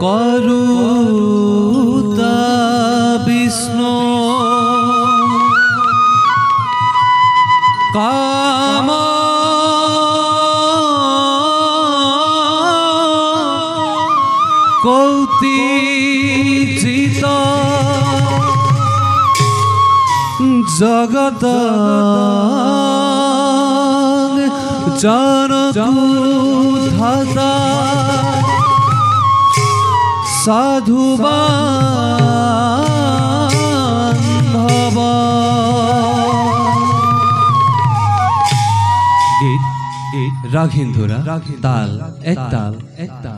करुता विष्णु काम कौतिजित जगत जनकुधाता साधु बान्धव। गीत राघेन्द्रा ताल एक ताल एक ताल।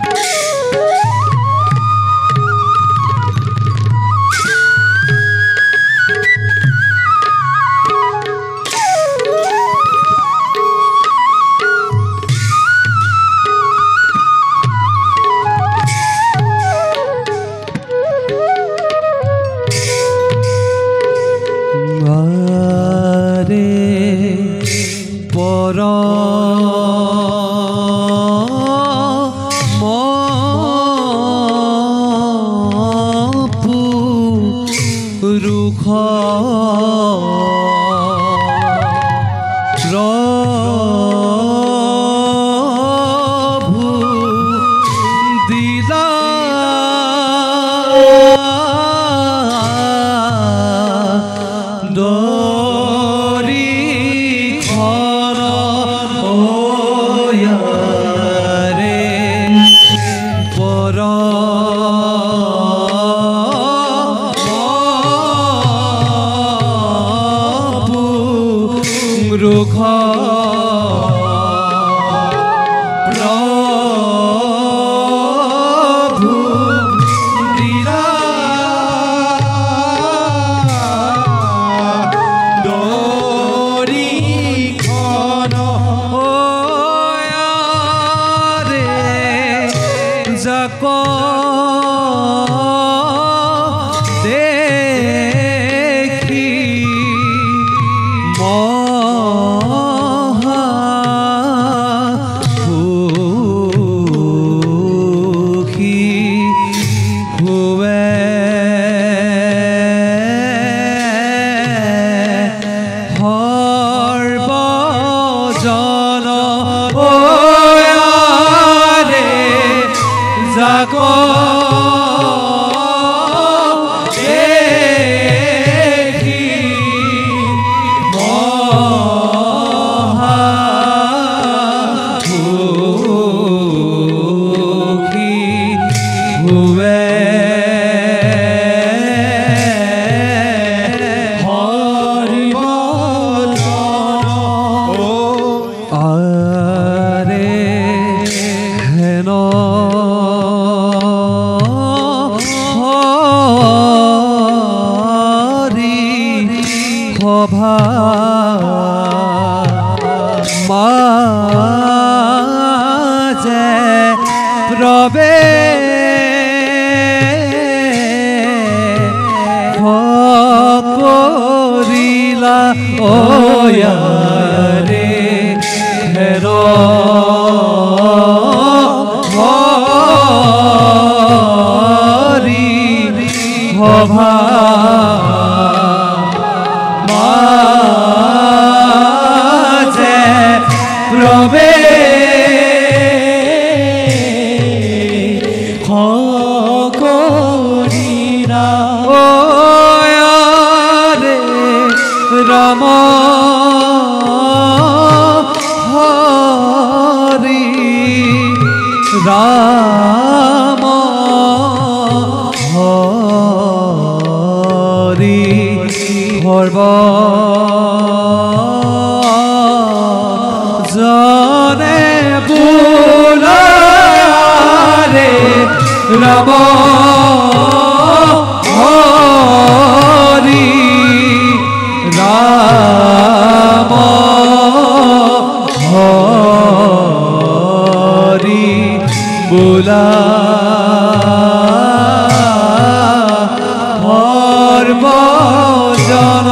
जन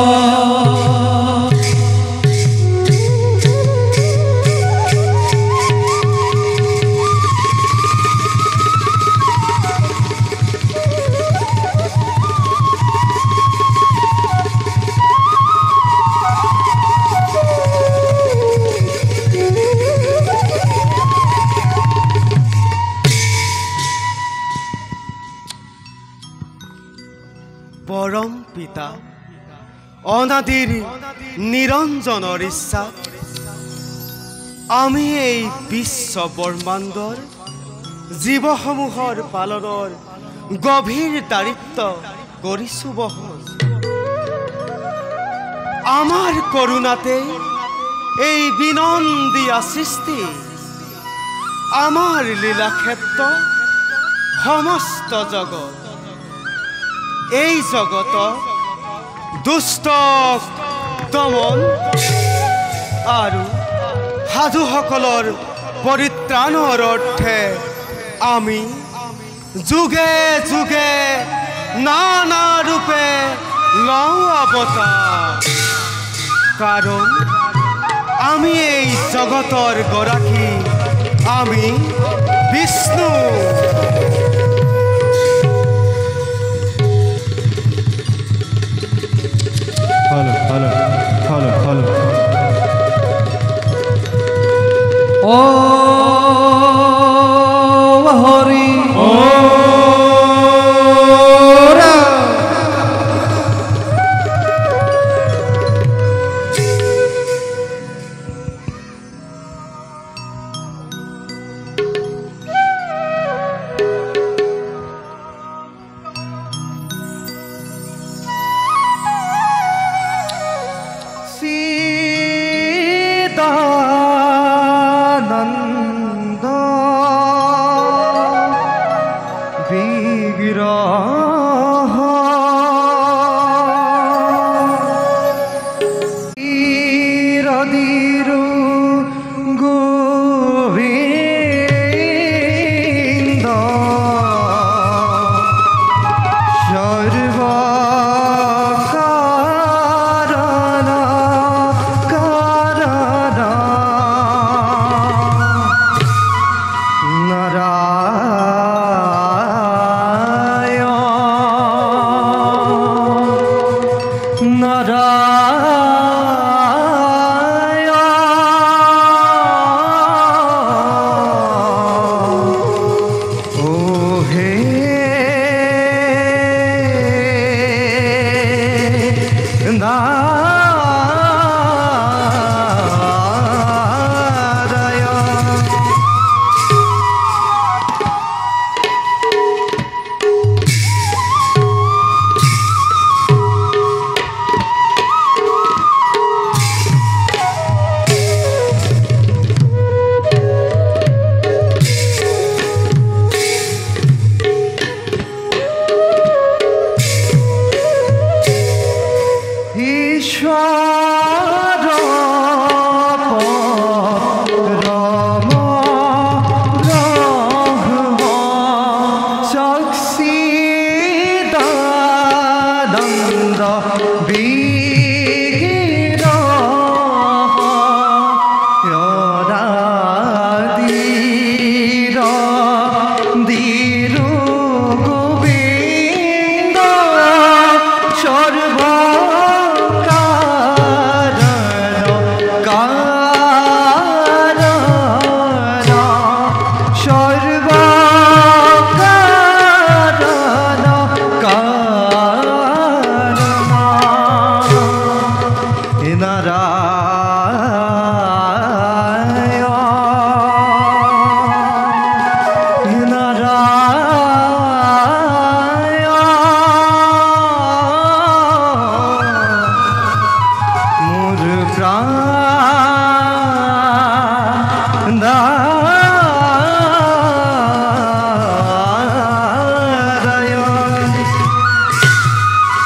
অনাদিৰ নিৰঞ্জনৰ ইচ্ছা আমি এই বিশ্ব ব্ৰহ্মাণ্ডৰ জীৱসমূহৰ পালনৰ গভীৰ দায়িত্ব কৰিছোঁ বহন। আমাৰ কৰোণাতে এই বিনন্দীয়া সৃষ্টি আমাৰ লীলাক্ষেত্ৰ সমস্ত জগত এই জগত দুষ্ট দমন আৰু সাধুসকলৰ পৰিত্ৰাণৰ অৰ্থে আমি যুগে যুগে নানা ৰূপে লওঁ অৱতাৰ। কাৰণ আমি এই জগতৰ গৰাকী আমি বিষ্ণু। ও হৰি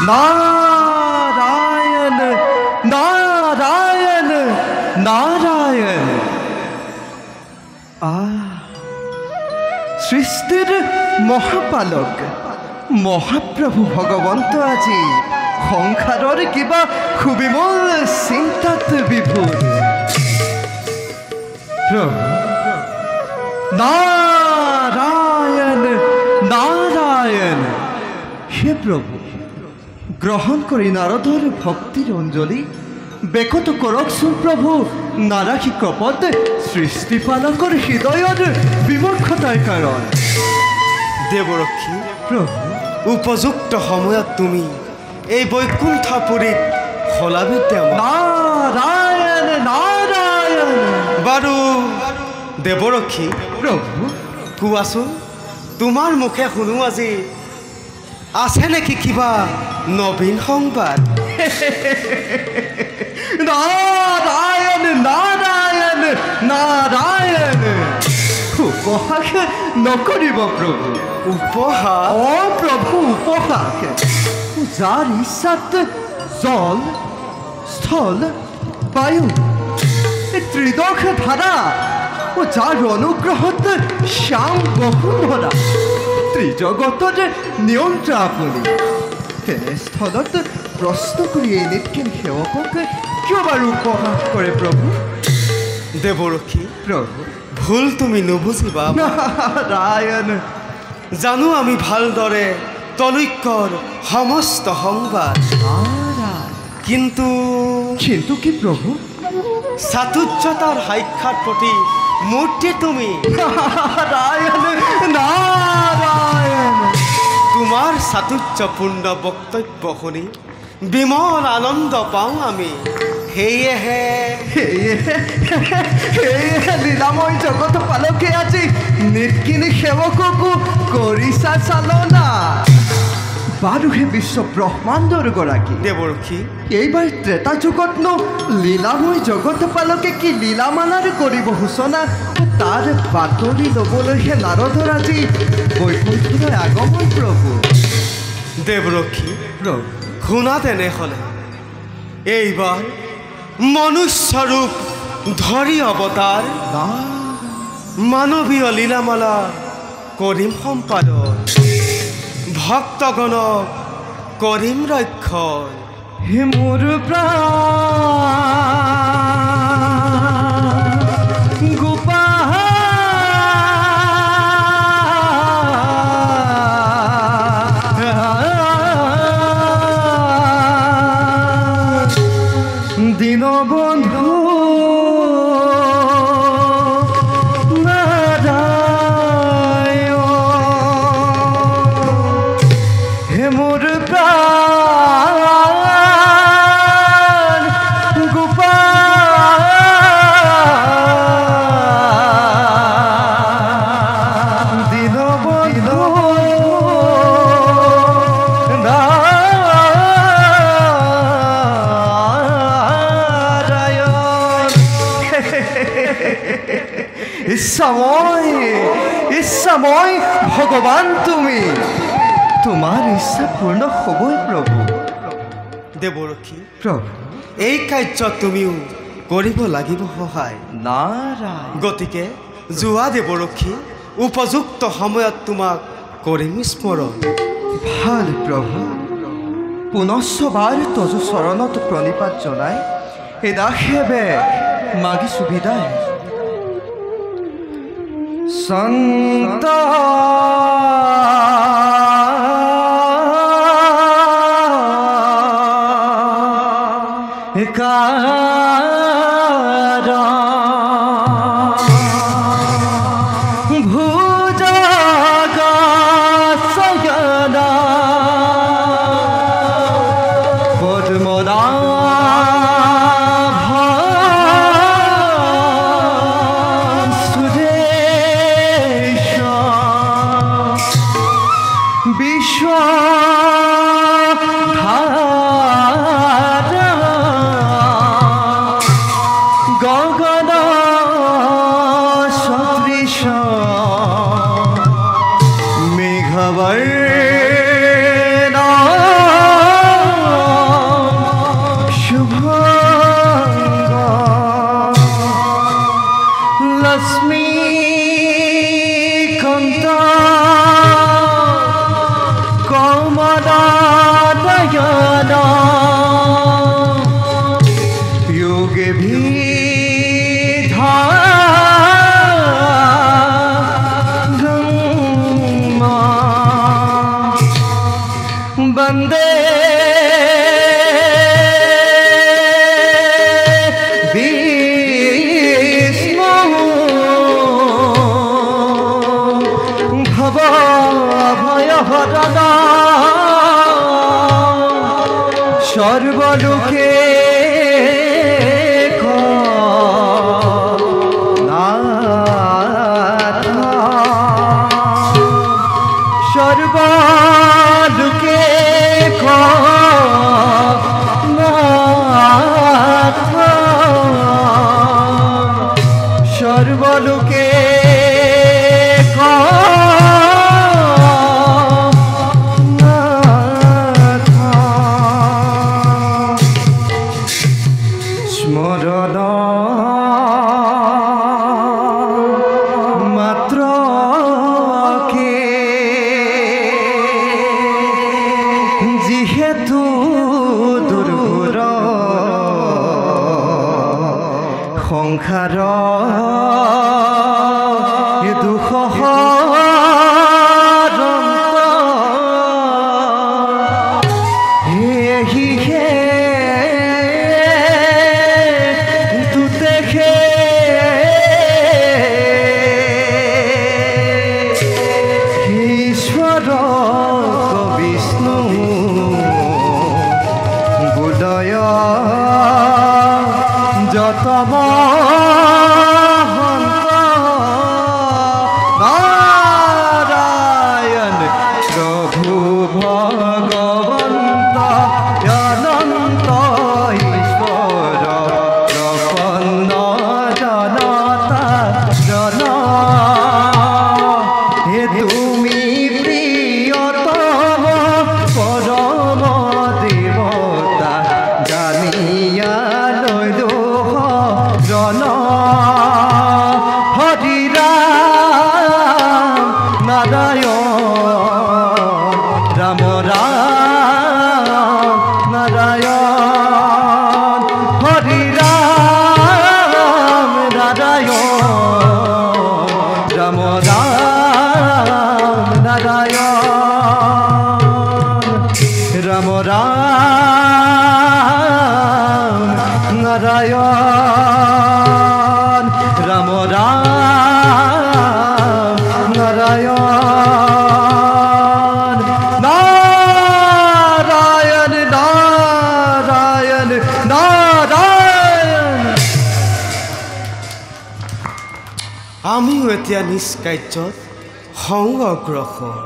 नारायण नारायण नारायण सृष्टिर महापालक महाप्रभु भगवंत আজি সংসাৰৰ কিবা খুবিমল চিন্তাত বিভোৰ নাৰায়ণ নাৰায়ণ হে প্ৰভু গ্ৰহণ কৰি নাৰদৰ ভক্তিৰ অঞ্জলি বেকত কৰকচোন প্ৰভু নাৰাশী কপত সৃষ্টিপালকৰ হৃদয়ৰ বিমূৰ্খতাৰ কাৰণ দেৱৰক্ষী প্ৰভু উপযুক্ত সময়ত তুমি এই বৈকুণ্ঠপুৰীত ফলাবিদ্যাময়। নাৰায়ণ নাৰায়ণ। বাৰু দেৱৰক্ষী, প্ৰভু কোৱাচোন, তোমাৰ মুখে শুনো আজি আছে নেকি কিবা নবীন সংবাদ? নাৰায়ণ নাৰায়ণ নাৰায়ণ। উপহাস নকৰিব প্ৰভু। উপহাস? অ প্ৰভু, উপহাস। যাৰ ইচ্ছাত জল, স্থল, বায়ু, ত্ৰিদশ ধাৰা, যাৰ অনুগ্ৰহত শ্যাম বসুন্ধৰা, ত্ৰিজগতৰ নিয়ন্ত্ৰা আপুনি, তেনেস্থলত প্ৰশ্ন কৰি এনেতখিনি সেৱকক কিয় বাৰু উপহাস কৰে প্ৰভু? দেৱৰক্ষী, প্ৰভু ভুল তুমি নুবুজিবা। নাৰায়ণ। জানো আমি ভালদৰে তলৈকৰ সমস্ত সংবাদ, কিন্তু কিন্তু কি প্ৰভু? চাতুৰ্যতাৰ সাক্ষাৎ প্ৰতি মূৰ্তি তুমি। নাৰায়ণ নাৰায়ণ। তোমাৰ চাতুৰ্যপূৰ্ণ বক্তব্য শুনি বিমল আনন্দ পাওঁ আমি। সেয়েহে লীলাময় জগত পালকে আজি নিতকিনি সেৱককো কৰিছা চালনা। বাৰু হে বিশ্ব ব্ৰহ্মাণ্ডৰ গৰাকী দেৱৰক্ষী, এইবাৰ ত্ৰেতা যুগতনো লীলাময় জগত পালকে কি লীলামালাৰ কৰিব সূচনা, তাৰ বাতৰি ল'বলৈহে নাৰদৰ আজি বৈকুণ্ঠলৈ আগমন প্ৰভু। দেৱৰক্ষী, প্ৰভু শুনা তেনেহ'লে এইবাৰ মনুষ্যৰূপ ধৰি অৱতাৰ, মানৱীয় লীলামালা কৰিম সম্পাদন, ভক্তগণক কৰিম ৰক্ষণ। হে মোৰ প্ৰাণ গোপাল, দীনবন্ধু হে মোৰ প্ৰাণ গোপাল, দীনবন্ধু ইচ্ছাময় ভগৱান তুমি, তোমাৰ ইচ্ছা পূৰ্ণ হ'বই প্ৰভু। দেৱৰক্ষী, প্ৰভু এই কাৰ্য তুমিও কৰিব লাগিব সহায়। নাৰায়ণ। গতিকে যোৱা দেৱৰক্ষী, উপযুক্ত সময়ত তোমাক কৰিম স্মৰণ। ভাল প্ৰভু, পুনশ্চবাৰ তজু চৰণত প্ৰণিপাত জনাই এদাসেবে মাগিছো বিদায়। সন্ত বন্দে বিষ্ণু সংসাৰ দুখ নারায়ণ প্রভু ভগবন্ত অনন্ত ঈশ্বর প্রপন্ন জনতা জন হে তুমি প্রিয়তম পরম দেবতা জানিয়া জন হরি রাম নারায়ণ রাম রাম নারায়ণ হরি রাম নারায়ণ রাম রাম নারায়ণ রাম রাম নারায়ণ রাম রাম নারায়ণ নারায়ণ নারায়ণ নারায়ণ। আমিও এতিয়া নিজ কাৰ্যত হওঁ অগ্ৰসৰ।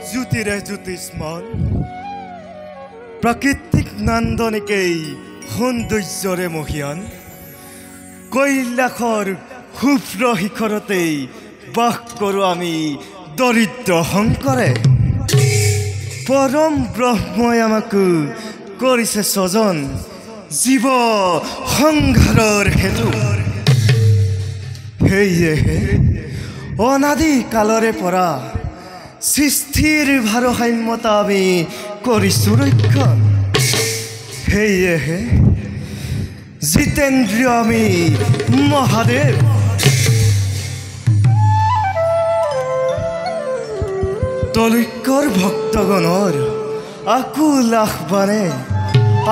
জ্যোতিৰে জ্যোতিষ্মান প্ৰাকৃতিক নান্দনিকেই সৌন্দৰ্যৰে মহিয়ান কৈলাসৰ শুভ্ৰ শিখৰতেই বাস কৰোঁ আমি দৰিদ্ৰ শংকৰে পৰম ব্ৰহ্মই আমাক কৰিছে স্বজন জীৱ সংঘাৰৰ হেতু সেয়েহে অনাদি কালৰে পৰা সৃষ্টিৰ ভাৰসাম্যতা আমি কৰিছোঁ ৰক্ষণ সেয়েহে জিতেন্দ্ৰীয় আমি মহাদেৱ তলৈকৰ ভক্তগণৰ আকুল আহ্বানে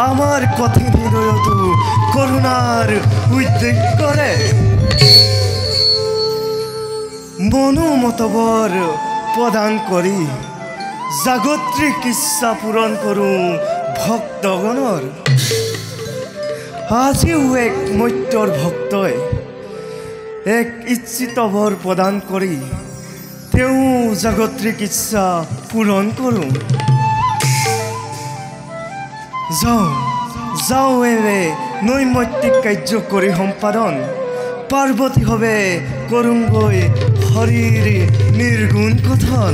আমাৰ কঠিন হৃদয়তো কৰুণাৰ উদ্যোগ কৰে মনোমতবৰ প্ৰদান কৰি জাগতিক ইচ্ছা পূৰণ কৰুঁ ভক্তগণৰ আজিও এক মত্যৰ ভক্তই এক ইচ্ছিত বর প্রদান করি তেও জাগতিক ইচ্ছা পূরণ করুঁ যাও যাও এবে নৈমিত্তিক কার্য করি সম্পাদন পার্বতী হবে করুঙ্গই হরির নির্গুণ কথন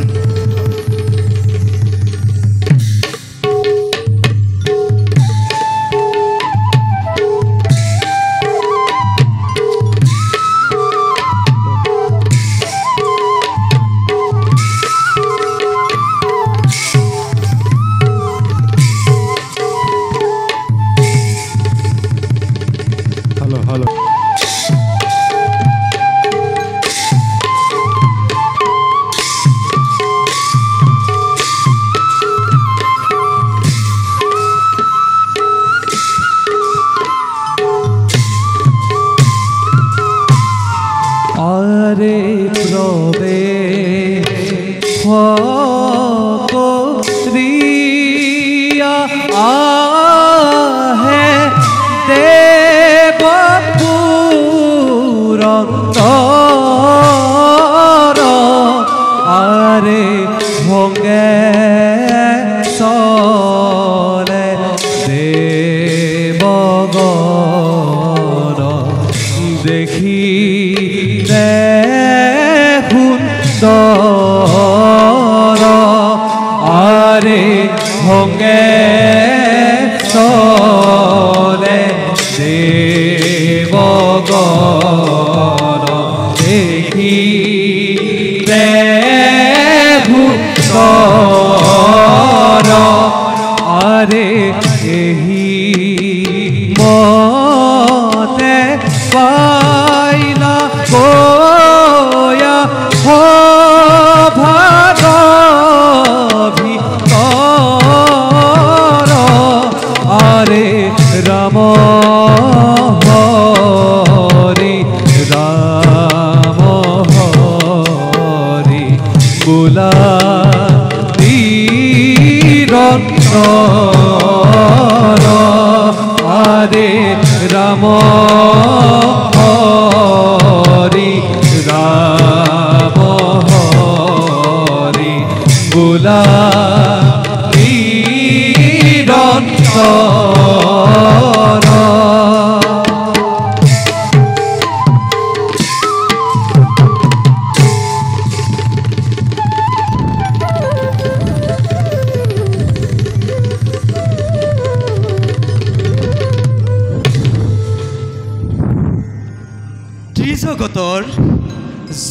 জগতৰ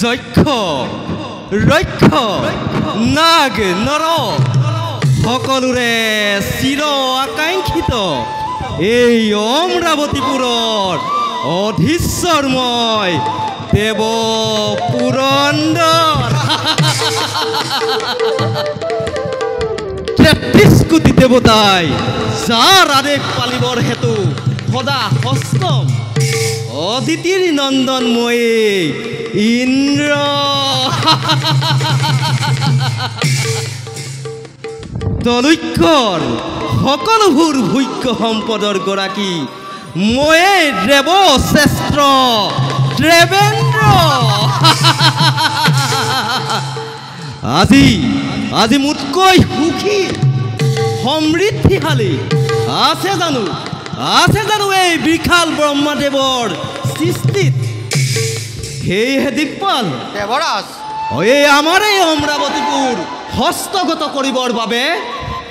যক্ষ ৰক্ষ নাগ নৰ সকলোৰে চিৰ আকাংক্ষিত এই অমৰাৱতীপুৰৰ অধীশ্বৰময় দেৱ পুৰন্দৰ 33 কোটি দেৱতাই যাৰ আদেশ পালিবৰ হেতু সদা হস্তম অদিতিৰ নন্দন ময়ে ইন্দ্ৰ তলৈকৰ সকলোবোৰ ভোগ্য সম্পদৰ গৰাকী ময়ে দেৱ শ্ৰেষ্ঠ দেৱেন্দ্ৰ আজি আজি মোতকৈ সুখী সমৃদ্ধিশালী আছে জানো এই বিশাল ব্ৰহ্মদেৱৰ সৃষ্টিত? সেয়েহে দিকপাল দেৱৰাজ এই আমাৰ এই অমৰাৱতীপুৰ হস্তগত কৰিবৰ বাবে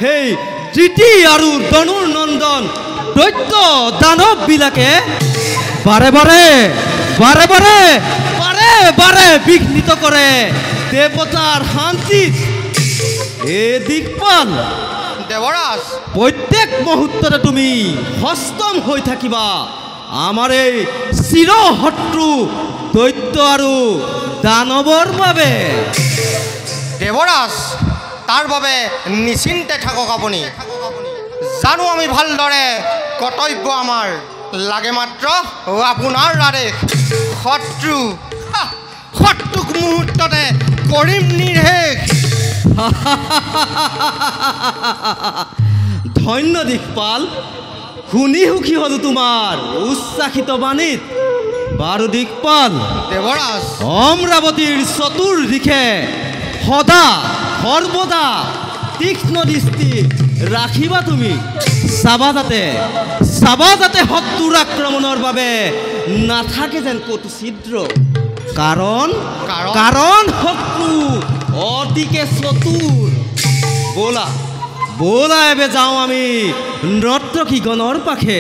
সেই তৃতি আৰু ধনুৰ নন্দন দৈত্য দানৱবিলাকে বাৰে বাৰে বিঘ্নিত কৰে দেৱতাৰ শান্তিত। এ দিকপাল দেৱৰাজ প্ৰত্যেক মুহূৰ্ততে তুমি সষ্টম হৈ থাকিবা আমাৰ এই চিৰ শত্ৰু দৈত্য আৰু দানৱৰ বাবে। দেৱৰাজ তাৰ বাবে নিশ্চিন্তে থাকক আপুনি। জানো আমি ভালদৰে কৰ্তব্য আমাৰ লাগে মাত্ৰ আপোনাৰ আদেশ। শত্ৰুক মুহূৰ্ততে কৰিম নিৰ্শেষ। ধন্য দিকপাল, শুনি সুখী হলো তোমাৰ উচ্ছ্বাসিত বাণীত। বাৰু দিকপাল, দেৱৰাজ অমৰাৱতীৰ চতুৰ্দিশে সদা সৰ্বদা তীক্ষ্ণ দৃষ্টি ৰাখিবা তুমি। চাবা যাতে শত্ৰুৰ আক্ৰমণৰ বাবে নাথাকে যেন ক'তো ছিদ্ৰ। কাৰণ শত্ৰু অতিকে চতুৰ। ব'লা এবে যাওঁ আমি নৰ্তকীগণৰ পাশে,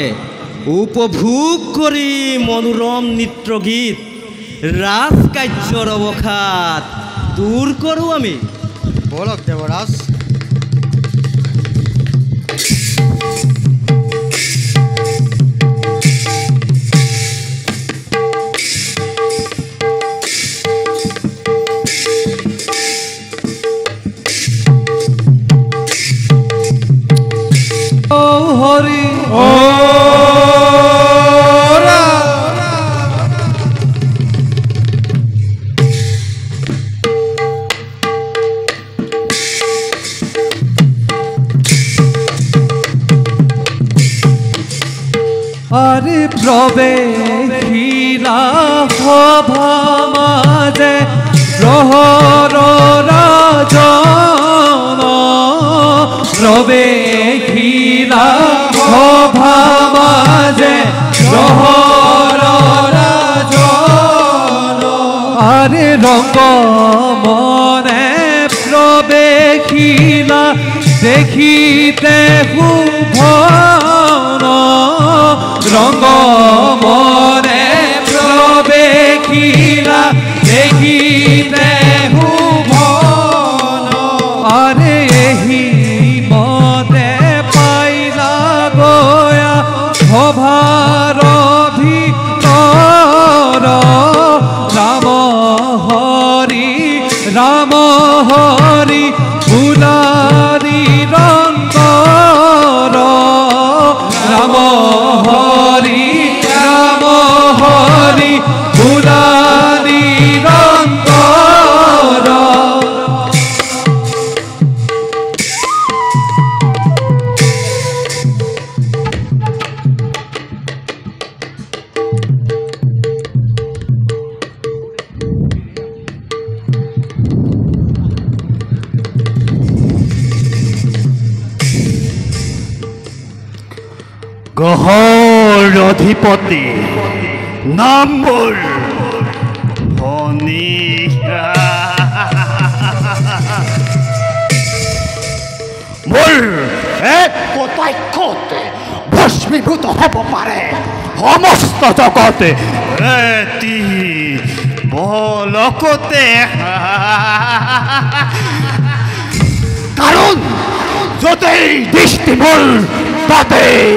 উপভোগ কৰি মনোৰম নৃত্য গীত ৰাজকাৰ্যৰ অৱসাদ দূৰ কৰোঁ আমি। বলক দেৱৰাজ। হরি আরে প্রবেশিলা সভা মাঝে প্রহর রাজন, প্রবেশিলা সভা মাঝে প্রহর রাজন। আরে রঙ্গ মনে প্রবেশিলা দেখিতে শুভন, রঙ্গ মনে প্রবেশিলা দেখিতে শুভন। আরে এহি মতে পাইলা গয়া সভার ভিতর, রাম হরি ফুলারি রঙ্গর, রাম হরি ফুলারি রঙ্গর। গ্ৰহৰ অধিপতি নাম মোৰ শনি। মোৰ এক কটাক্ষত ভস্মীভূত হ'ব পাৰে সমস্ত জগত এটি বলকতে। কাৰণ য'তেই দৃষ্টি মোৰ তাতেই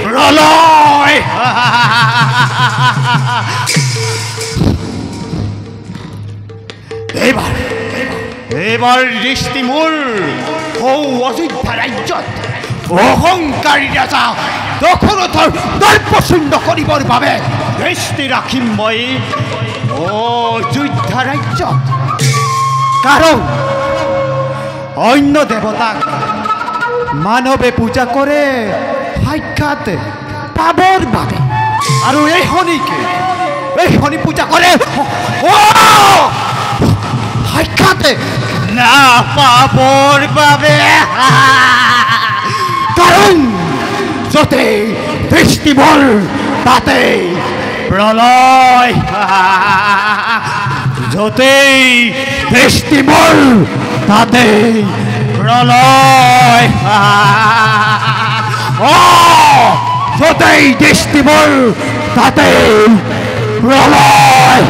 প্ৰলয়। এইবাৰ দৃষ্টি মোৰ সৌ অযোধ্যা ৰাজ্যত অহংকাৰী ৰাজা দশৰথৰ দৰ্পচূন্য কৰিবৰ বাবে দৃষ্টি ৰাখিম মই অযোধ্যা ৰাজ্যত। কাৰণ অন্য দেৱতাক মানৱে পূজা কৰে সাক্ষাৎ পাবৰ বাবে, আৰু এই শনি পূজা কৰে সাক্ষাৎ নাপাবৰ বাবে কাৰণ য'তেই দৃষ্টিবল তাতেই প্ৰলয় য'তেই দৃষ্টিবল তাতেই প্ৰলয় য'তেই দৃষ্টিবল তাতেই প্ৰলয়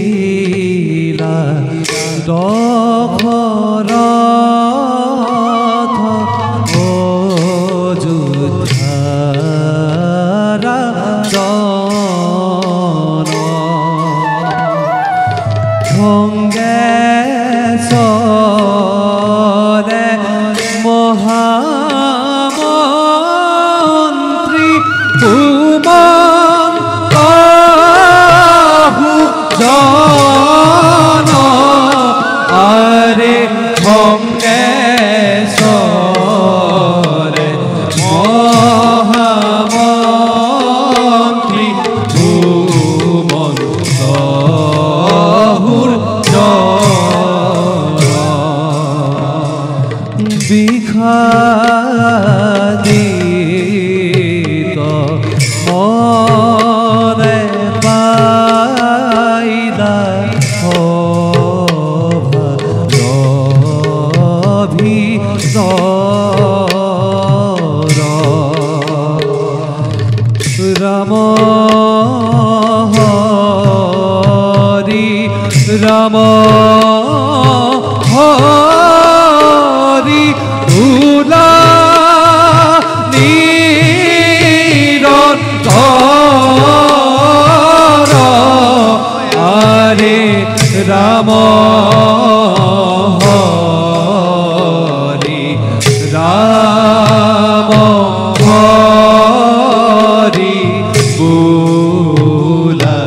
প্রবেশিলা দখরথ অযোধ্যারা জন ভঙ্গেশ্বরে মহামন্ত্রী আরে ভঙ্গেশ্বরে মহামন্ত্রী ভূমন্তহুর বিখাদিত মনে পাইলা রাম হরি রাম হরি ধুলা নিরন্তর আরে রাম হরি রাম হরি বুলা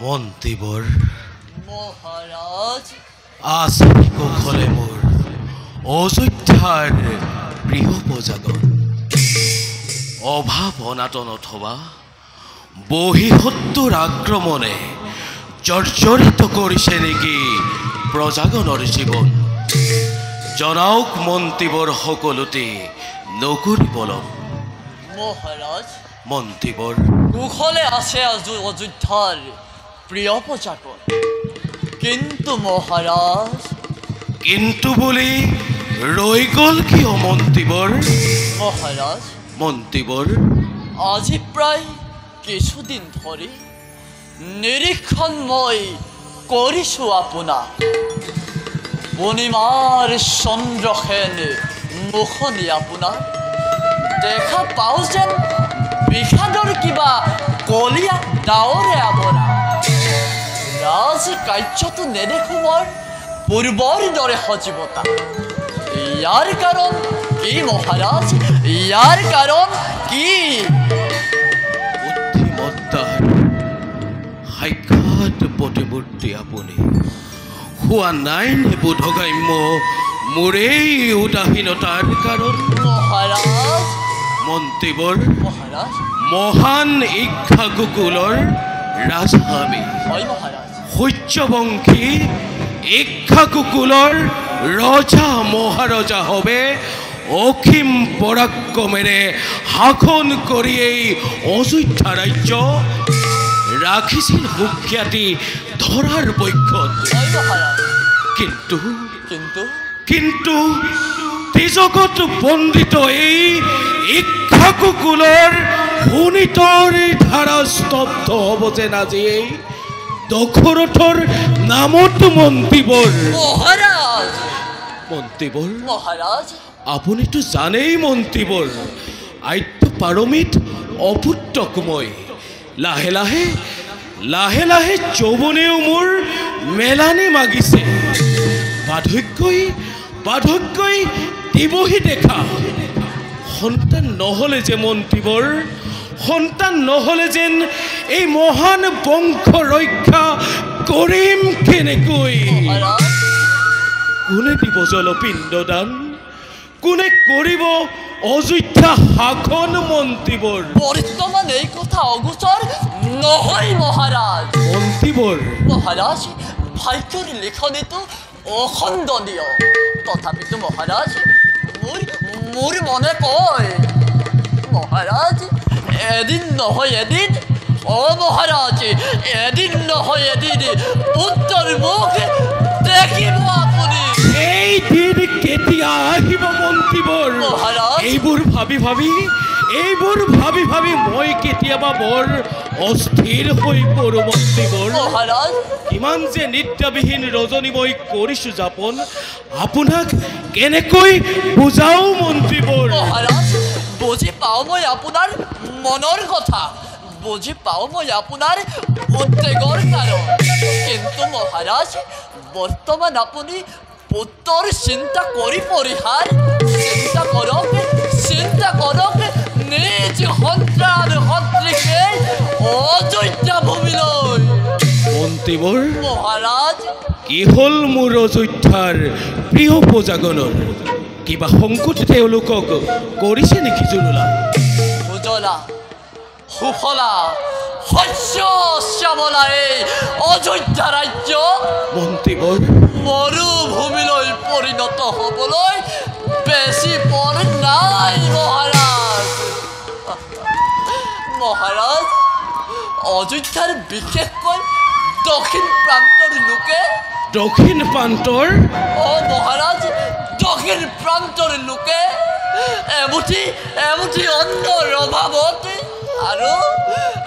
মন্ত্ৰীবৰ মহাৰাজ আচৰি কুশলে মোৰ অযোধ্যাৰ প্ৰিয় প্ৰজাগণ অভাৱ অনাটন অথবা বহিঃশত্ৰুৰ আক্ৰমণে জৰ্জৰিত কৰিছে নেকি প্ৰজাগণৰ জীৱন জনাওক মন্ত্ৰীবৰ সকলোতে নকৰি বলক মহাৰাজ মন্ত্ৰীবৰ কুশলে আছে অযোধ্যাৰ প্ৰিয় প্ৰজাগণ কিন্তু মহাৰাজ কিন্তু বুলি ৰৈ গ'ল কিয় মন্ত্ৰীবৰ মহাৰাজ মন্ত্ৰীবৰ আজি প্ৰায় কিছুদিন ধৰে নিৰীক্ষণ মই কৰিছো আপোনাক পূৰ্ণিমাৰ চন্দ্ৰসেন মুখনি আপোনাৰ দেখা পাওঁ যেন বিষাদৰ কিবা কলীয়া ডাৱৰে আৱৰা ৰাজ কাৰ্যটো নেদেখো মই পূৰ্বৰ দৰে সজীৱতা ইয়াৰ কাৰণ কি মহাৰাজ ইয়াৰ কাৰণ কি বুদ্ধিমত্তাৰ সাক্ষাৎ প্ৰতিমূৰ্তি আপুনি হোৱা নাই নে বোধগম্য মোৰেই উদাসীনতাৰ কাৰণ মহাৰাজ মন্ত্ৰীবৰ মহাৰাজ মহান ইক্ষাকুকুলৰ ৰাজা আমি হয় মহাৰাজ সূৰ্যবংশী ইক্ষাকুকুলৰ ৰজা মহাৰজা হবে অসীম পৰাক্ৰমেৰে শাসন কৰি এই অযোধ্যা ৰাজ্য ৰাখিছিল সুখ্যাতি ধৰাৰ পক্ষত। হয় মহাৰাজ। কিন্তু কিন্তু কিন্তু ত্ৰিজগত বন্দিত এই ইক্ষাকুকুলৰ শোণিতৰ ধাৰা স্তব্ধ হ'ব যেন আজি এই দশৰথৰ নামত মন্ত্ৰীবৰ। মহাৰাজ মন্ত্ৰীবৰ মহাৰাজ আপুনিতো জানেই মন্ত্ৰীবৰ আদ্য পাৰমিত অপুত্ৰক মই লাহে লাহে লাহে লাহে যৌৱনেও মোৰ মেলানে মাগিছে। বাৰ্ধক্যই দিবহি দেখা সন্তান নহ'লে যে মন্ত্ৰীবৰ সন্তান নহ'লে যেন এই মহান বংশ ৰক্ষা কৰিম কেনেকৈ? মহাৰাজ কোনে দিব জলপিণ্ডদান? কোনে কৰিব অযোধ্যা শাসন মন্ত্ৰীবৰ? বৰ্তমান এই কথা অগোচৰ নহয় মহাৰাজ। মন্ত্ৰীবৰ মহাৰাজ ভাগ্যৰ লিখনিটো অখণ্ডনীয়, তথাপিতো মহাৰাজ মোৰ মনে কয় মহাৰাজ এদিন নহয় এদিন মহাৰাজ এদিন নহয় এদিন উত্তৰ মুখ দেখিব আপুনি। এই দিন কেতিয়া আহিব মন্ত্ৰীবৰ? মহাৰাজ এইবোৰ ভাবি ভাবি মই কেতিয়াবা বৰ অস্থিৰ হৈ পৰো মন্ত্ৰীবৰ। মহাৰাজ কিমান যে নিদ্ৰাবিহীন ৰজনী মই কৰিছোঁ যাপন আপোনাক কেনেকৈ বুজাও মন্ত্ৰীবৰ? মহাৰাজ বুজি পাওঁ মই আপোনাৰ মনৰ কথা, বুজি পাওঁ মই আপোনাৰ উদ্বেগৰ কাৰণ, কিন্তু মহাৰাজ বৰ্তমান আপুনি পুত্ৰৰ চিন্তা কৰি পৰিহাৰ চিন্তা কৰক নিজ সন্তান সন্ত্ৰীকে অযোধ্যা ভূমিলৈ। মন্ত্ৰীবৰ মহাৰাজ কি হ'ল মোৰ অযোধ্যাৰ প্ৰিয় প্ৰজাগণৰ? কিবা সংকট তেওঁলোকক কৰিছে নেকি জুনুলা? উজলা সুফলা শস্য শ্যামলা এই অযোধ্যা ৰাজ্য মন্ত্ৰীবৰ মৰুভূমিলৈ পৰিণত হ'বলৈ বেছি পৰ নাই মহাৰাজ। মহাৰাজ অযোধ্যাৰ বিশেষকৈ দক্ষিণ প্ৰান্তৰ লোকে দক্ষিণ প্ৰান্তৰ মহাৰাজ দক্ষিণ প্ৰান্তৰ লোকে এমুঠি অন্নৰ অভাৱত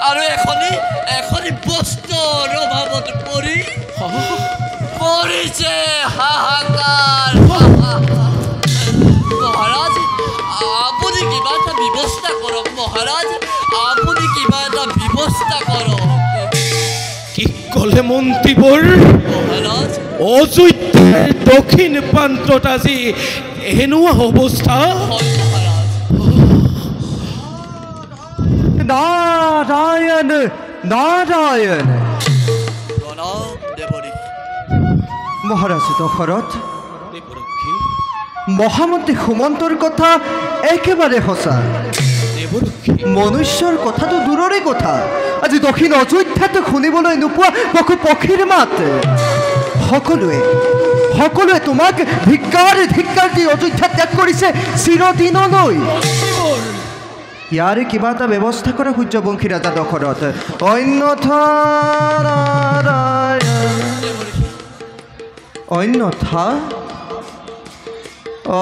আৰু এখনি বস্ত্ৰৰ অভাৱত পৰিছে হাহাকাৰ। মহাৰাজ আপুনি কিবা এটা ব্যৱস্থা কৰক মহাৰাজ, আপুনি কিবা এটা ব্যৱস্থা কৰক। কি ক'লে মন্ত্ৰীবৰ? মহাৰাজ অযোধ্যাৰ দক্ষিণ প্ৰান্তত আজি এনেকুৱা অৱস্থা? হয় মহাৰাজ। নাৰায়ণ নাৰায়ণ। প্ৰণাম দেৱৰী। মহাৰাজ দশৰথ, দেৱৰক্ষী মহামন্ত্ৰী সুমন্তৰ কথা একেবাৰে সঁচা। দেৱৰক্ষী মনুষ্যৰ কথাটো দূৰৰে কথা, আজি দক্ষিণ অযোধ্যাটো শুনিবলৈ নোপোৱা পশু পক্ষীৰ মাত। সকলোৱে তোমাক ধিক্কাৰ দি অযোধ্যা ত্যাগ কৰিছে চিৰদিনলৈ। ইয়াৰে কিবা এটা ব্যৱস্থা কৰা সূৰ্যবংশী ৰাজা দশৰথ,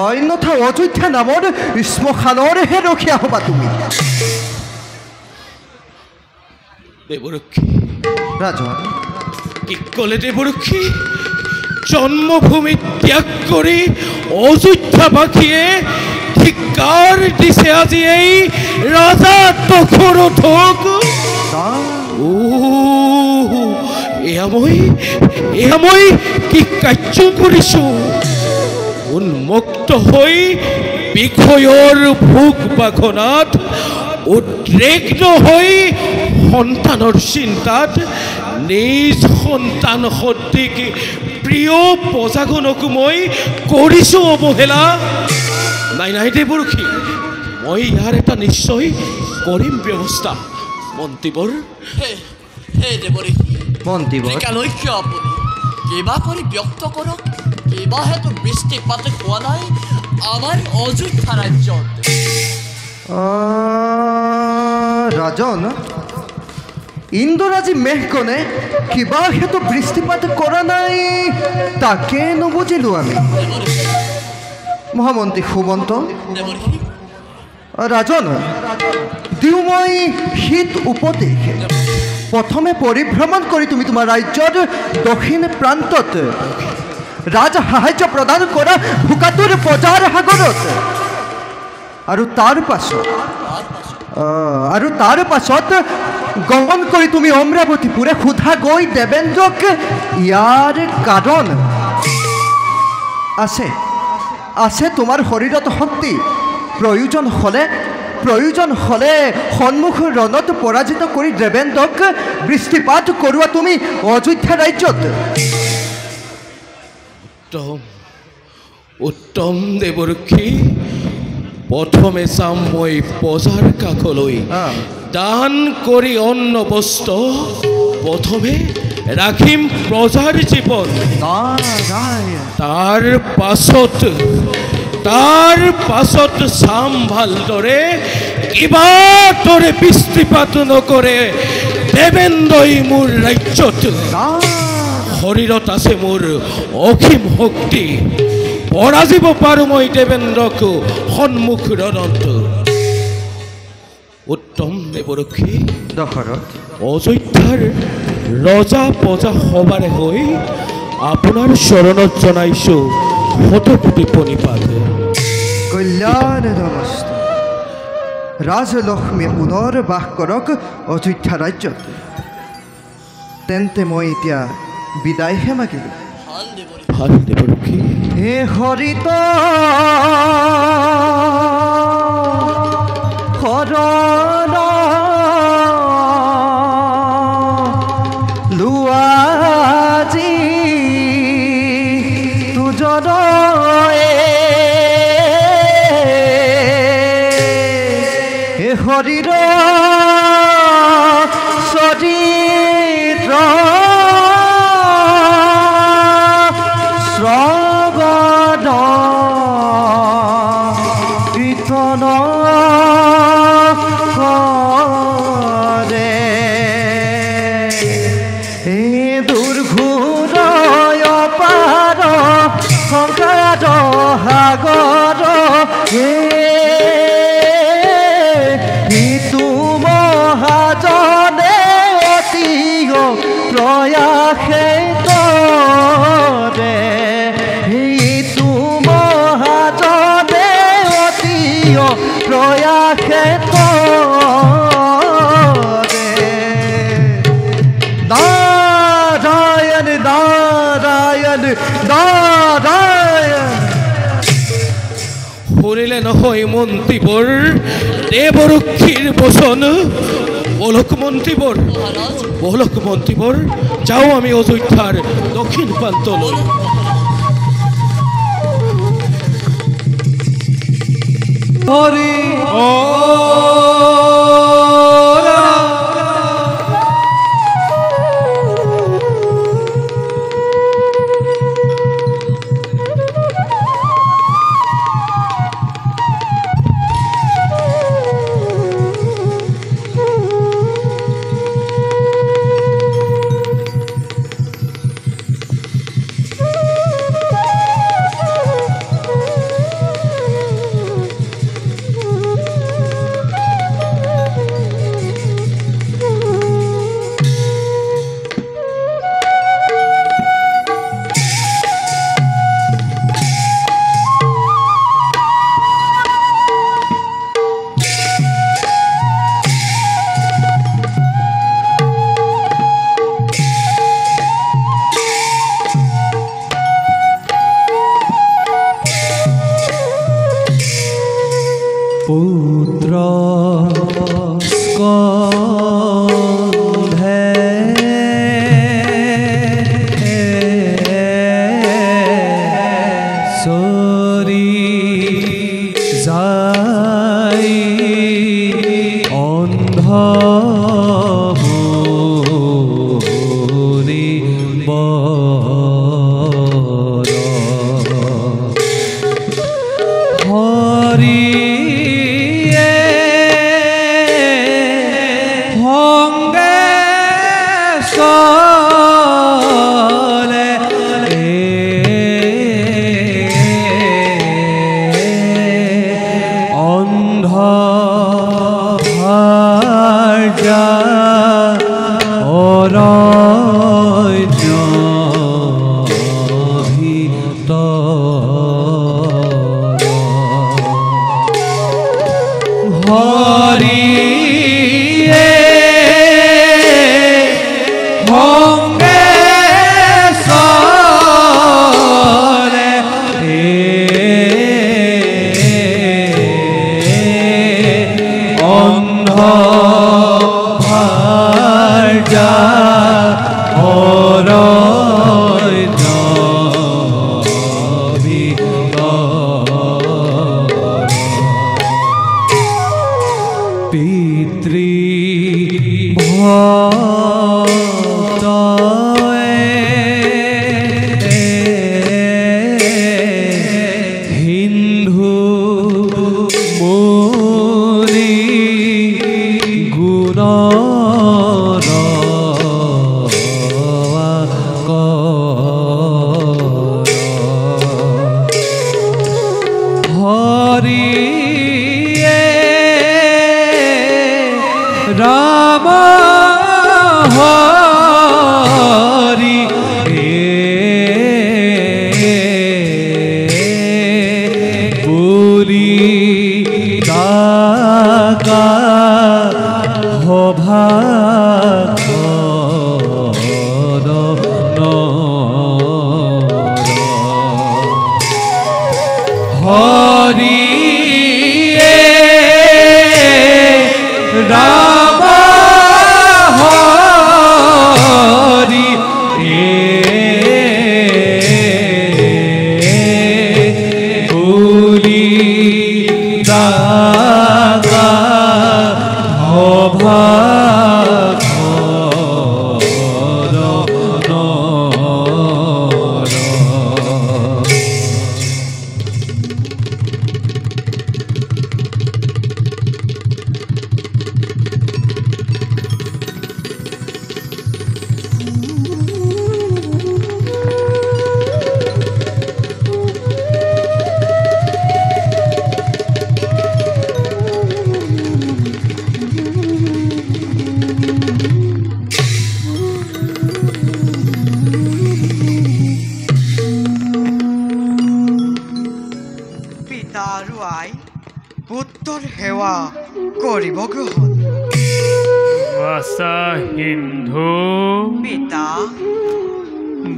অন্যথা অযোধ্যা নামৰ শ্মশানৰহে ৰখীয়া হ'বা তুমি। দেৱৰক্ষী ৰাজন কি ক'লে দেৱৰক্ষী? জন্মভূমি ত্যাগ কৰি অযোধ্যাবাসীয়ে ধিক্কাৰ দিছে আজি এই ৰাজা দশৰথক। এয়া মই কি কাৰ্য কৰিছোঁ? উন্মুক্ত হৈ বিষয়ৰ ভোগ বাসনাত উদ্ৰেগ্ন হৈ সন্তানৰ চিন্তাত নিজ সন্তান সদৃশ প্ৰিয় প্ৰজাগণক মই কৰিছোঁ অৱহেলা। নাই দেৱৰক্ষী, মই ইয়াৰ এটা নিশ্চয় কৰিম ব্যৱস্থা। মন্ত্ৰীবৰ হে দেৱৰী মন্ত্ৰীবৰ এতিয়ালৈকে আপুনি কিবা কৰি ব্যক্ত কৰক কিবা হেতু বৃষ্টিপাত হোৱা নাই আমাৰ অযোধ্যা ৰাজ্যত ৰাজন ইন্দ্ৰৰাজী মেঘকণে কিবা হেতু বৃষ্টিপাত কৰা নাই তাকে নুবুজিলোঁ আমি মহামন্ত্ৰী সুমন্ত দেৱৰ্ষি ৰাজন দিওঁ মই শীত উপদেশ প্ৰথমে পৰিভ্ৰমণ কৰি তুমি তোমাৰ ৰাজ্যৰ দক্ষিণ প্ৰান্তত ৰাজ সাহায্য প্ৰদান কৰা ভোকাতুৰ প্ৰজাৰ সাগৰত আৰু তাৰ পাছত গমন কৰি তুমি অমৰাৱতীপুৰে সোধা গৈ দেৱেন্দ্ৰক ইয়াৰ কাৰণ আছে তোমাৰ শৰীৰত শক্তি প্ৰয়োজন হ'লে সন্মুখ ৰণত পৰাজিত কৰি দেৱেন্দ্ৰক বৃষ্টিপাত কৰোৱা তুমি অযোধ্যা ৰাজ্যত উত্তম দেৱৰ্ষি প্ৰথমে যাম মই বজাৰ কাষলৈ দান কৰি অন্ন বস্ত্ৰ প্ৰথমে ৰাখিম প্ৰজাৰ জীৱন তাৰ পাছত চাম ভালদৰে কিবা দৰে বৃষ্টিপাত নকৰে দেৱেন্দ্ৰই মোৰ ৰাজ্যত শৰীৰত আছে মোৰ অসীম শক্তি পৰাজিব পাৰোঁ মই দেৱেন্দ্ৰক সন্মুখ ৰণত উত্তম দেৱৰ্ষি দশৰথ অযোধ্যাৰ ৰজা প্ৰজা সবাৰে হৈ আপোনাৰ চৰণত জনাইছোঁ শতকোটি প্ৰণিপাত কল্যাণ নমস্ত ৰাজলক্ষ্মীয়ে পুনৰ বাস কৰক অযোধ্যা ৰাজ্যত তেন্তে মই এতিয়া বিদায়হে মাগিলোঁ ভাল দেৱৰ্ষি হে হৰিত শৰণ লোৱাজি তুজৰ হে হৰিৰ চৰিত্ৰ শ্ৰৱণ কীৰ্তন কৰে হে দুৰ্ঘোৰ পাৰ সংসাৰ সাগৰ হে সিটো মহাজনে অতি প্ৰয়াসে কৰে সিটো মহাজনে অতি প্ৰয়াসে কৰে নাৰায়ণ নাৰায়ণ নাৰায়ণ শুনিলে নহয় মন্ত্ৰীবৰ দেৱৰ্ষিৰ বচন বলক মন্ত্ৰীবৰ যাওঁ আমি অযোধ্যাৰ দক্ষিণ প্ৰান্তলৈ হৰি পুত্ৰ স্কন্ধে চৰি যায় অন্ধ হৰিয়ে সংগে চলে অন্ধ ভাৰ্যা অৰণ্য হৰিয়ে সংগে চলে অন্ধ ভাৰ্যা অৰণ্য পিতৃ হিন্দু মুনি গুণ হৰিয়ে ৰাম হৰি বলি কাকা হভা হৰিয়ে ৰাম হৰি বলি দাগা হভা পিতা আৰু আই পুত্ৰৰ সেৱা কৰিব গ্ৰহণ বাছা হিন্দু পিতা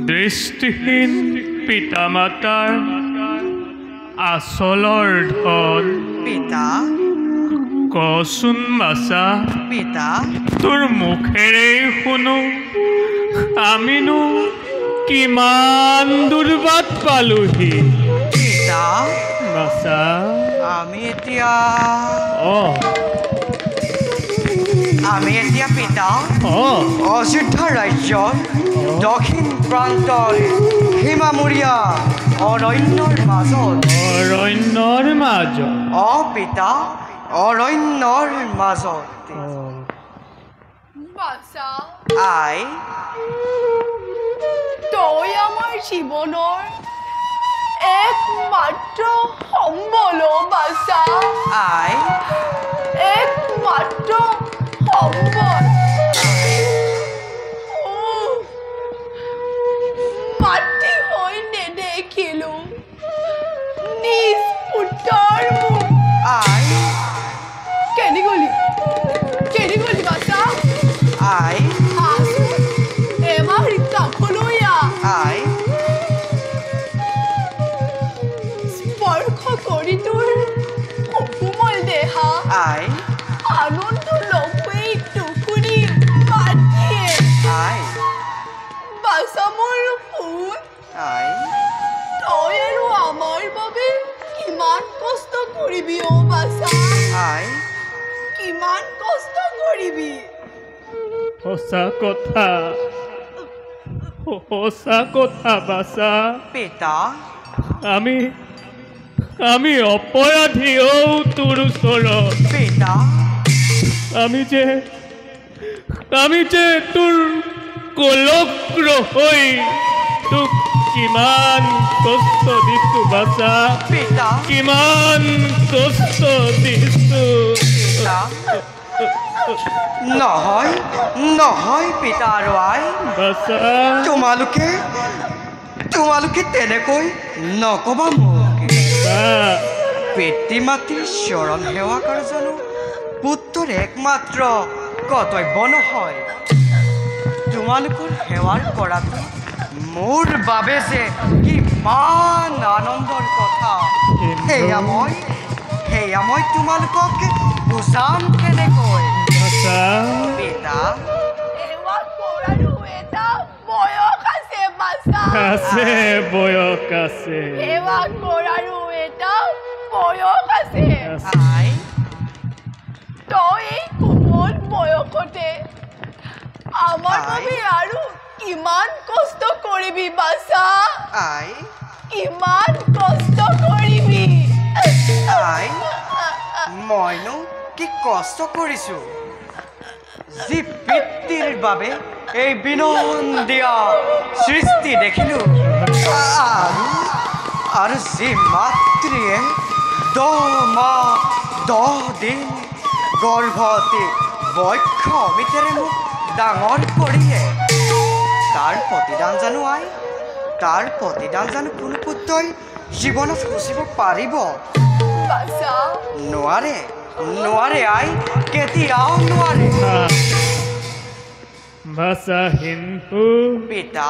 দৃষ্টিহীন পিতা মাতাৰ আচলৰ ধন পিতা কচোন বাছা পিতা তোৰ মুখেৰে শুনো আমিনো কিমান দুৰ্বাট পালোহি পিতা বাছা আমি এতিয়া পিতা অযোধ্যা ৰাজ্যৰ দক্ষিণ প্ৰান্তৰ সীমামূৰীয়া অৰণ্যৰ মাজত পিতা অৰণ্যৰ মাজত বাছা আই তই আমাৰ জীৱনৰ একমাত্ৰ সম্বল বাছা আই একমাত্ৰ সম্বল মাতৃ হৈ নেদেখিলো নিজ পুত্ৰৰ মুখ আই কেনি গলি বাছা আই আছো এমাহ কাষলৈ আই স্পৰ্শ কৰি তোৰ কোমল দেহা আই আনন্দ লপে টুকুৰি মাতিয়ে আই বাছা মোৰ ফুল আই তই আৰু আমাৰ বাবে কিমান কষ্ট কৰিবি বাছা আই কিমান কষ্ট কৰিবি সঁচা কথা বাছা পিতা আমি অপৰাধী তোৰ ওচৰত পিতা আমি যে তোৰ কলক্ৰ হৈ তোক কিমান কষ্ট দিছো বাছা পিতা কিমান কষ্ট দিছো পিতা নহয় নহয় পিতা আৰু আই বাছা তোমালোকে তেনেকৈ নকবা মোক বাছা পিতৃ মাতৃৰ চৰণ সেৱা কৰা জানো পুত্ৰৰ একমাত্ৰ কৰ্তব্য নহয় তোমালোকৰ সেৱাৰ কৰাটো মোৰ বাবে যে কিমান আনন্দৰ কথা সেয়া মই তোমালোকক বুজাম কেনেকৈ বাছা পিতা সেৱা কৰাৰো এটা বয়স আছে বাছা আছে বয়স আছে সেৱা কৰাৰো এটা বয়স আছে আই তই এই কোমল বয়সতে আমাৰ বাবে আৰু কিমান কষ্ট কৰিবি বাছা আই কিমান কষ্ট কৰিবি আই মইনো কি কষ্ট কৰিছোঁ যি পিতৃৰ বাবে এই বিনন্দীয়া সৃষ্টি দেখিলোঁ আৰু যি মাতৃয়ে 10 মাহ 10 দিন গৰ্ভৱতী বক্ষ অমিতেৰে মোক ডাঙৰ কৰিলে তাৰ প্ৰতিদান জানো আই তাৰ প্ৰতিদান জানো কোনো পুত্ৰই জীৱনত খুচিব পাৰিব বাছা নোৱাৰে আই কেতিয়াও নোৱাৰে বাছা হিন্দু পিতা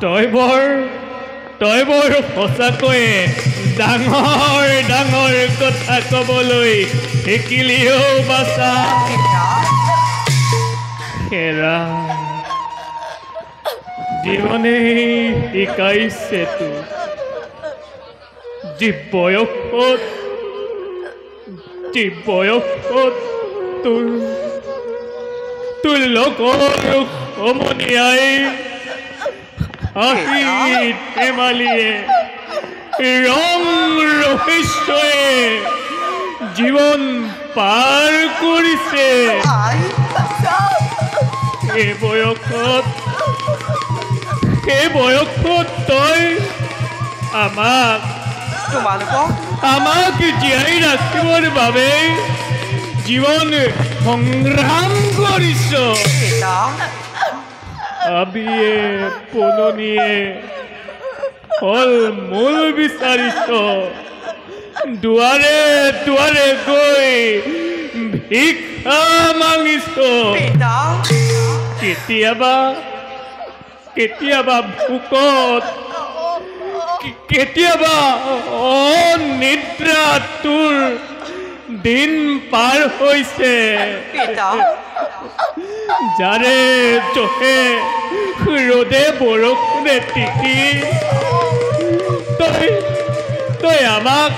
তই বৰ সঁচাকৈয়ে ডাঙৰ ডাঙৰ কথা ক'বলৈ শিকিলিও বাছা পিতা হেৰা জীৱনে শিকাইছে তোক যি বয়সত তোৰ লগৰ সমনীয়াই হাঁহি ধেমালিয়ে ৰং ৰহস্যৰে জীৱন পাৰ কৰিছে আই এই বয়সত তই আমাক জীয়াই ৰাখিবৰ বাবে জীৱন সংগ্ৰাম কৰিছ পিতা আবিয়ে পননিয়ে ফল মূল বিচাৰিছ দুৱাৰে দুৱাৰে গৈ ভিক্ষা মাগিছ পিতা কেতিয়াবা ভোকত কেতিয়াবা অনিদ্ৰাত তোৰ দিন পাৰ হৈছে পিতা যাৰে জহে ৰ'দে বৰষুণে তিতি তই আমাক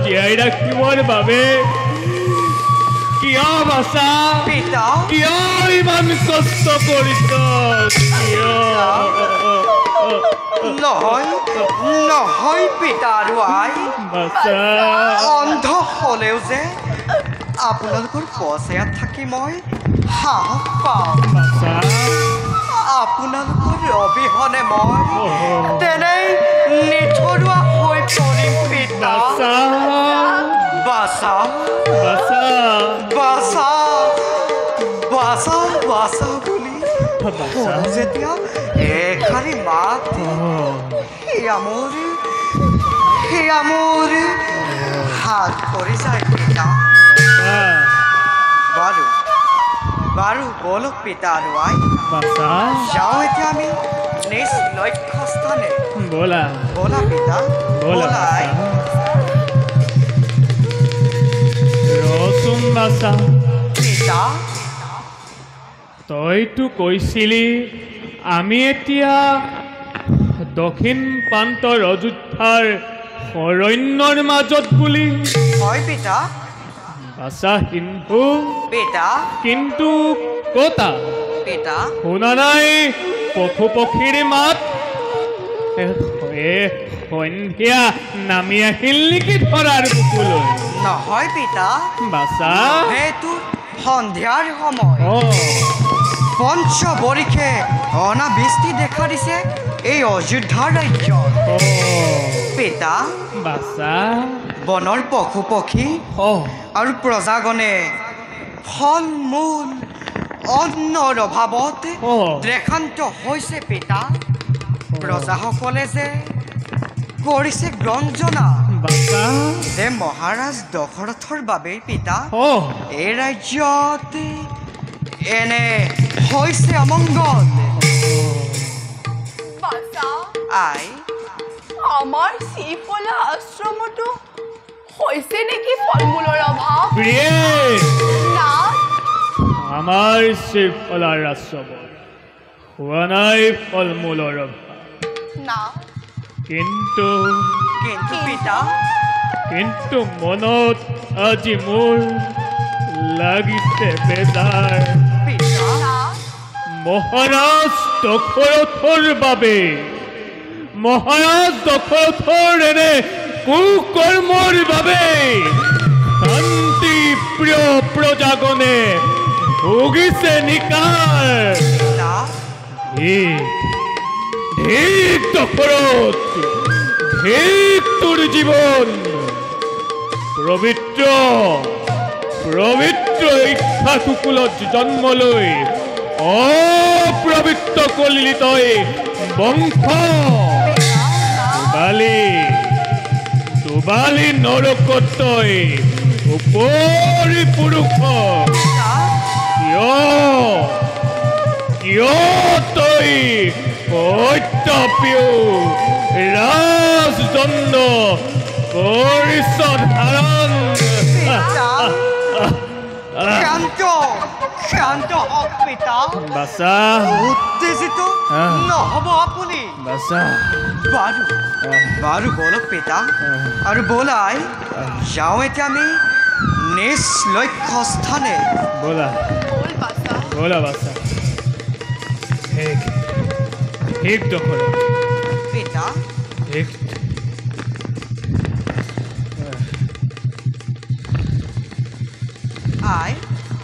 জীয়াই ৰাখিবৰ বাবে কিয় বাছা পিতা কিয় ইমান কষ্ট কৰিছ কিয় নহয় পিতা আৰু আই বাছা অন্ধ হ'লেও যে আপোনালোকৰ পছেয়াত থাকি মই সাহস পাওঁ বাছা আপোনালোকৰ অবিহনে মই তেনেই নিথৰুৱা হৈ পৰিম পিতা বাছা বাছা বাছা বাছা বাছা বুলি শুনো যেতিয়া এষাৰি মাত সেয়া মোৰ হাত পৰি যায় পিতা বাৰু বলক পিতা আৰু আই বাছা যাওঁ এতিয়া আমি নিজ লক্ষ্যস্থানে ব'লা পিতা ব'লা আই ৰচোন বাছা পিতা তইতো কৈছিলি আমি এতিয়া দক্ষিণ প্ৰান্তৰ অযোধ্যাৰ অৰণ্যৰ মাজত বুলি হয় পিতা বাছা হিন্দু পিতা কিন্তু কতা পিতা শুনা নাই পশু পক্ষীৰ মাত এ সন্ধিয়া নামি আহিল নেকি ধৰাৰ বুকুলৈ নহয় পিতা বাছা সেইটো সন্ধিয়াৰ সময় পঞ্চ বৰিষে অনাবৃষ্টি দেখা দিছে এই অযোধ্যাৰ ৰাজ্যত পিতা বাছা বনৰ পশু পক্ষী আৰু প্ৰজাগণে ফল মূল অন্নৰ অভাৱত দ্ৰেখান্ত হৈছে পিতা প্ৰজাসকলে যে কৰিছে গঞ্জনা যে মহাৰাজ দশৰথৰ বাবেই পিতা এই ৰাজ্যত এনে হৈছে অমংগল বাছা আই আমাৰ শ্ৰীফলা আশ্ৰমতো হৈছে নেকি ফল মূলৰ অভাৱ না আমাৰ শ্ৰীফলাৰ আশ্ৰমত হোৱা নাই ফল মূলৰ অভাৱ না কিন্তু পিতা কিন্তু মনত আজি মোৰ লাগিছে বেজাৰ না মহাৰাজ দশৰথৰ বাবে মহাৰাজ দশৰথৰ এনে কুকৰ্মৰ বাবে শান্তি প্ৰিয় প্ৰজাগণে ভুগিছে নিকাৰ ঠিক দশৰথ ঠিক তোৰ জীৱন পবিত্ৰ ইক্ষাকুকুলত জন্ম লৈ অপবিত্ৰ কৰিলি তই বংশ দুবালি নৰকত তই উপৰি পুৰুষ কিয় তই সত্যপিও ৰাজদণ্ড কৰিছ ধাৰণ শান্ত হওক পিতা বাছা উত্তেজিত নহ'ব আপুনি বাছা বাৰু বলক পিতা আৰু বলাই যাওঁ এতিয়া আমি নিজ লক্ষ্য স্থানে ব'লা বল বাছা ব'লা বাছা ঠিক দখল পিতা ঠিক আই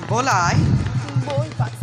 বলাই বল বাছা